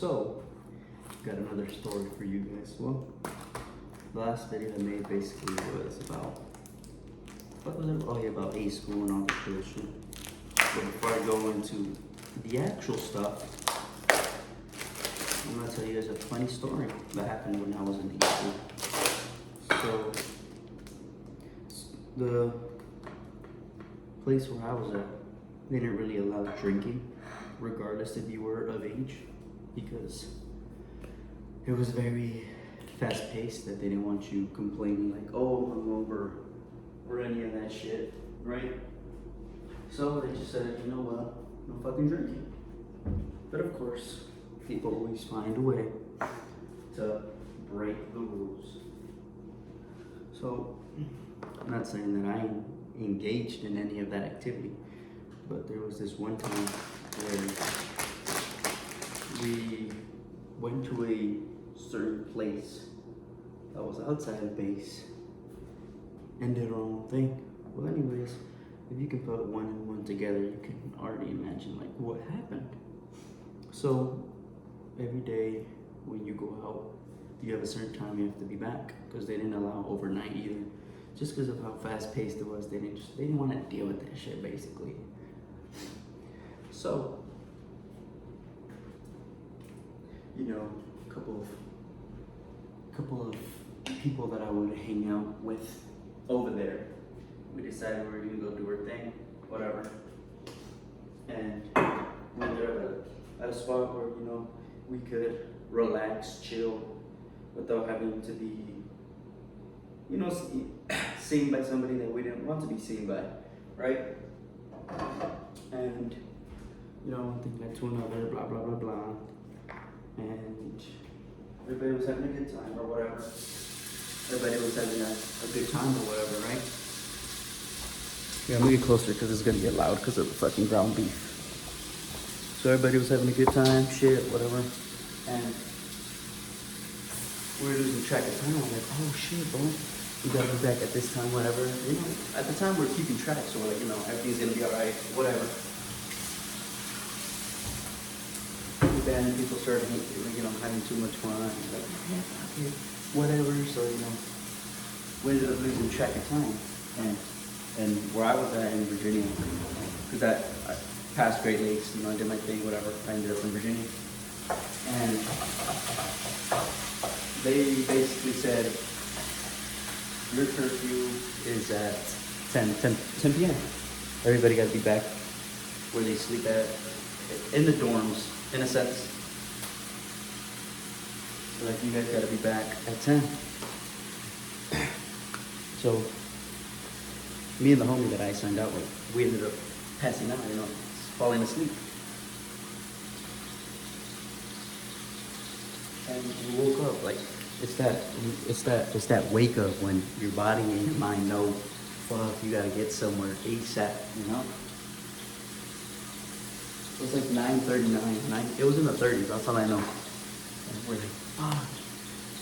So, got another story for you guys. Well, the last video I made basically was about, what was it? Oh yeah, about school and all the bullshit. But before I go into the actual stuff, I'm gonna tell you guys a funny story that happened when I was in school. So, the place where I was at, they didn't really allow drinking, regardless if you were of age, because it was very fast-paced that they didn't want you complaining like, oh, I'm over, or any of that shit, right? So they just said, you know what, no fucking drinking. But of course, people always find a way to break the rules. So, I'm not saying that I engaged in any of that activity, but there was this one time where we went to a certain place that was outside of base and did our own thing. Well, anyways, if you can put one and one together, you can already imagine like what happened. So every day when you go out, you have a certain time you have to be back, because they didn't allow overnight either. Just because of how fast paced it was, they didn't want to deal with that shit basically. So, you know, a couple of people that I would hang out with over there, we decided we were gonna go do our thing, whatever. And we ended up at a spot where, you know, we could relax, chill, without having to be, you know, seen by somebody that we didn't want to be seen by, right? And, you know, one thing led to another, blah, blah, blah, blah. And everybody was having a good time or whatever. Everybody was having a good time or whatever, right? Yeah, I'm gonna get closer because it's gonna get loud because of the fucking ground beef. So everybody was having a good time, shit, whatever. And we were losing track of time. I was like, oh shit, bro. We gotta be back at this time, whatever. You know, at the time we were keeping track, so we're like, you know, everything's gonna be alright, whatever. Then people started, you know, having too much fun. Like, yeah, fuck it, whatever. So, you know, we ended up losing track of time. And where I was at in Virginia, because I passed Great Lakes, you know, I did my thing, whatever. I ended up in Virginia. And they basically said, your curfew is at 10 p.m. Everybody got to be back where they sleep at, in the dorms, in a sense. So like, you guys got to be back at 10. So me and the homie that I signed out with, we ended up passing out, you know, falling asleep. And we woke up, like, it's that wake up when your body and your mind know, fuck, you gotta get somewhere ASAP, you know? It was like 9:39, it was in the 30s, that's all I know. And we're like, fuck,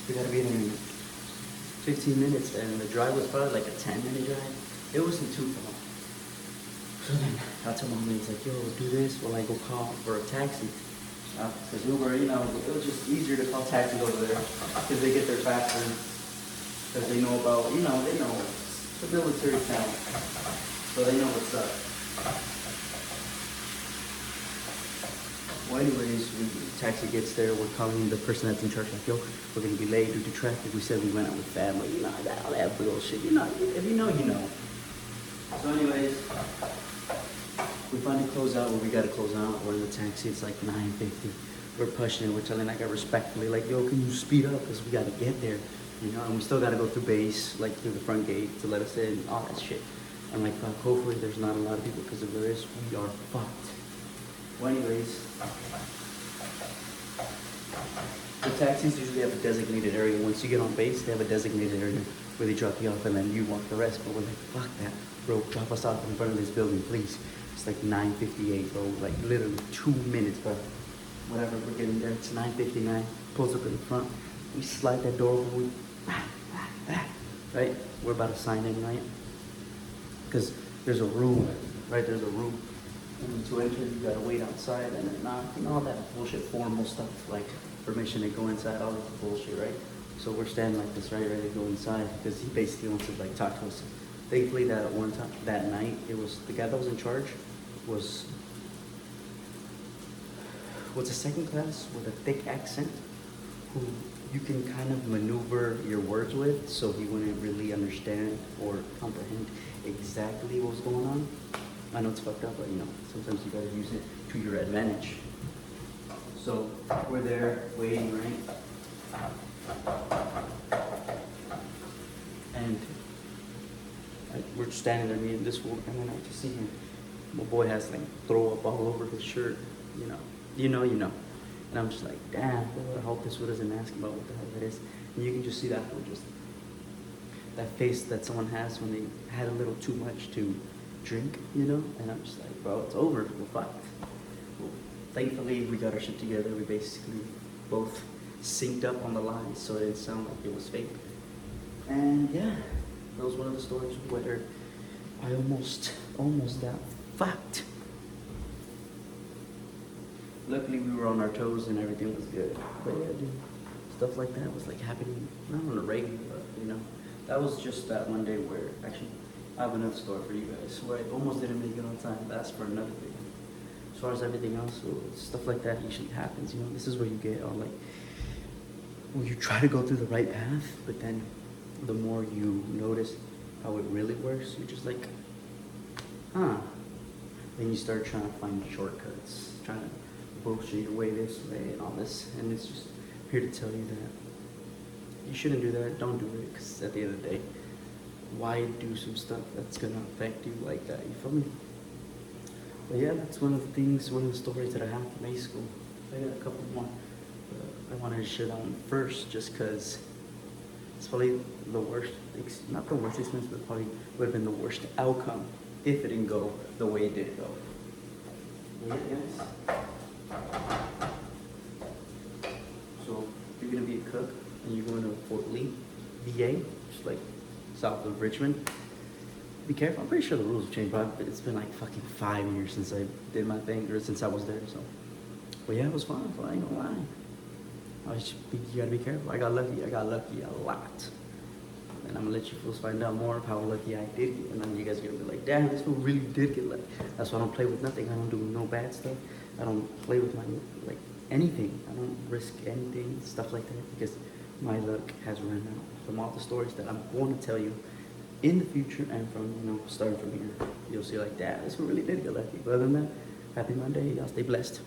we gotta be there in 15 minutes, and the drive was probably like a 10-minute drive. It wasn't too far. So then I told my homie, he's like, yo, do this while I go call for a taxi. Because Uber, you know, it was just easier to call taxis over there because they get there faster. Because they know about, you know, they know it's a military town. So they know what's up. Well, anyways, the taxi gets there. We're calling the person that's in charge, like, yo, we're going to be late due to traffic. We said we went out with family, you know, all that bullshit. You know, if you know, you know. So anyways, we finally close out where we gotta close out. We're in the taxi, it's like 9:50. We're pushing it, we're telling that guy respectfully, like, yo, can you speed up? Because we gotta get there, you know, and we still gotta go through base, like through the front gate to let us in, all that shit. I'm like, fuck, hopefully there's not a lot of people, because if there is, we are fucked. Well, anyways, the taxis usually have a designated area. Once you get on base, they have a designated area where they drop you off and then you walk the rest. But we're like, fuck that, bro, drop us off in front of this building, please. It's like 9:58, bro, like literally 2 minutes, bro. Whatever, we're getting there, it's 9:59, pulls up in the front, we slide that door open, right? We're about to sign in, right? Because there's a room, right? There's a room And to enter, you gotta wait outside and then knock, and all that bullshit formal stuff, like permission to go inside, all this bullshit, right? So we're standing like this, right, ready to go inside, because he basically wants to like talk to us. Thankfully, that one time, that night, it was the guy that was in charge was a second class with a thick accent, who you can kind of maneuver your words with, so he wouldn't really understand or comprehend exactly what was going on. I know it's fucked up, but you know, sometimes you gotta use it to your advantage. So we're there waiting, right? And we're standing there, me and this fool, and then I just see him. My boy has like throw up all over his shirt, you know. And I'm just like, damn, bro, I hope this fool doesn't ask about what the hell that is. And you can just see that fool, just that face that someone has when they had a little too much to drink, you know? And I'm just like, bro, it's over, we're fucked. Well, thankfully, we got our shit together. We basically both synced up on the lines, so it didn't sound like it was fake. And yeah, that was one of the stories where I almost got fucked. Luckily, we were on our toes and everything was good. But yeah, dude, stuff like that was like happening, not on a regular, but you know, that was just that one day where, actually, I have another story for you guys, where I almost didn't make it on time. That's for another video. As far as everything else, so stuff like that usually happens, you know. This is where you get on like, when you try to go through the right path, but then the more you notice how it really works, you're just like, huh. Then you start trying to find shortcuts, trying to bullshit your way this way and all this. And it's just here to tell you that you shouldn't do that. Don't do it, because at the end of the day, why do some stuff that's gonna affect you like that? You feel me? But yeah, that's one of the things, one of the stories that I have from high school. I got a couple more. I wanted to share that one first, just because it's probably the worst, not the worst experience, but probably would have been the worst outcome if it didn't go the way it did go. Yeah, guys. So you're gonna be a cook and you're going to Fort Lee, VA, just like south of Richmond. Be careful. I'm pretty sure the rules have changed, but it's been like fucking 5 years since I did my thing, or since I was there. So, but yeah, it was fun. So I ain't gonna lie. You gotta be careful. I got lucky a lot. And I'm gonna let you fools find out more of how lucky I did get. And then you guys are gonna be like, damn, this fool really did get lucky. That's why I don't play with nothing. I don't do no bad stuff. I don't play with my, like, anything. I don't risk anything, stuff like that, because my luck has run out from all the stories that I'm going to tell you in the future, and from, you know, starting from here. You'll see like, damn, this fool really did get lucky. But other than that, happy Monday. Y'all stay blessed.